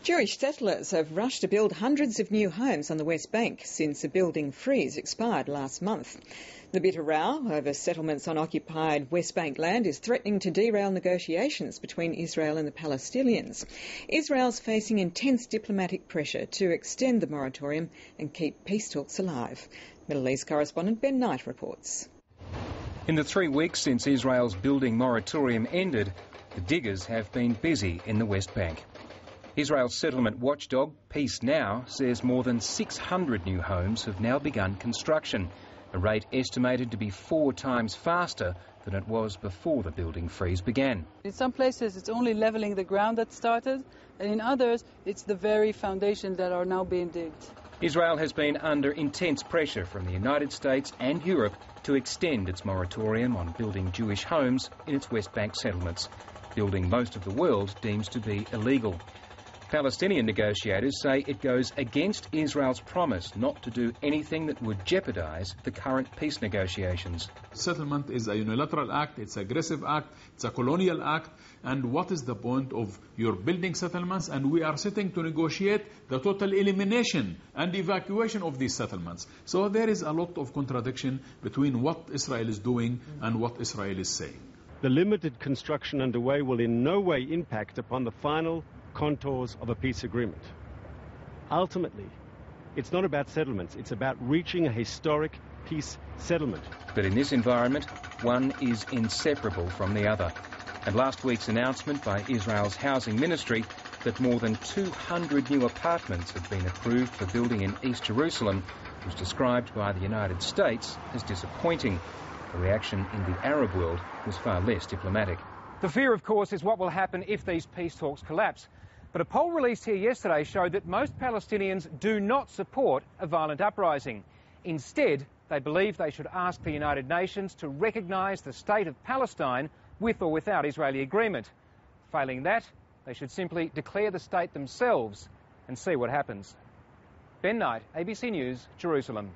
Jewish settlers have rushed to build hundreds of new homes on the West Bank since a building freeze expired last month. The bitter row over settlements on occupied West Bank land is threatening to derail negotiations between Israel and the Palestinians. Israel's facing intense diplomatic pressure to extend the moratorium and keep peace talks alive. Middle East correspondent Ben Knight reports. In the 3 weeks since Israel's building moratorium ended, the diggers have been busy in the West Bank. Israel's settlement watchdog, Peace Now, says more than 600 new homes have now begun construction, a rate estimated to be 4 times faster than it was before the building freeze began. In some places it's only levelling the ground that started, and in others it's the very foundations that are now being digged. Israel has been under intense pressure from the United States and Europe to extend its moratorium on building Jewish homes in its West Bank settlements, building most of the world deems to be illegal. Palestinian negotiators say it goes against Israel's promise not to do anything that would jeopardise the current peace negotiations. Settlement is a unilateral act, it's an aggressive act, it's a colonial act, and what is the point of your building settlements? And we are sitting to negotiate the total elimination and evacuation of these settlements. So there is a lot of contradiction between what Israel is doing and what Israel is saying. The limited construction underway will in no way impact upon the final contours of a peace agreement. Ultimately, it's not about settlements, it's about reaching a historic peace settlement. But in this environment, one is inseparable from the other. And last week's announcement by Israel's housing ministry that more than 200 new apartments have been approved for building in East Jerusalem was described by the United States as disappointing. The reaction in the Arab world was far less diplomatic. The fear, of course, is what will happen if these peace talks collapse. But a poll released here yesterday showed that most Palestinians do not support a violent uprising. Instead, they believe they should ask the United Nations to recognise the state of Palestine with or without Israeli agreement. Failing that, they should simply declare the state themselves and see what happens. Ben Knight, ABC News, Jerusalem.